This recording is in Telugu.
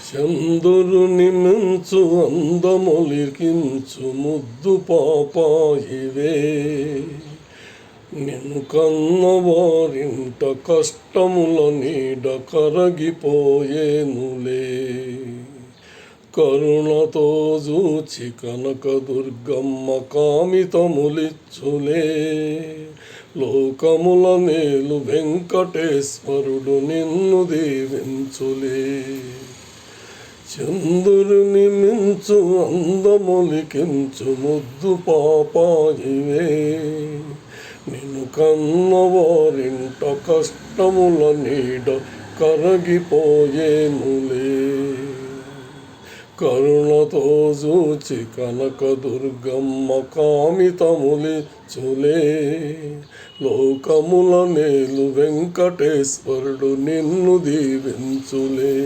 చంద్రుని మించు అందమొలికించు ముద్దు పాపాయివే, నిన్ను కన్నవారింట కష్టముల నీడ కరగిపోయేనులే. కరుణతో జూచి కనకదుర్గమ్మ కామితములిచ్చులే. లోకముల మేలు వెంకటేశ్వరుడు నిన్ను దీవించులే. చంద్రుని మించు అందమొలికించు ముద్దు పాపాయివే, నిన్ను కన్నవారింట కష్టముల నీడ కరగిపోయేనులే. కరుణతో జూచి కనకదుర్గమ్మ కామితములిచ్చులే. లోకముల మేలు వెంకటేశ్వరుడు నిన్ను దీవించులే.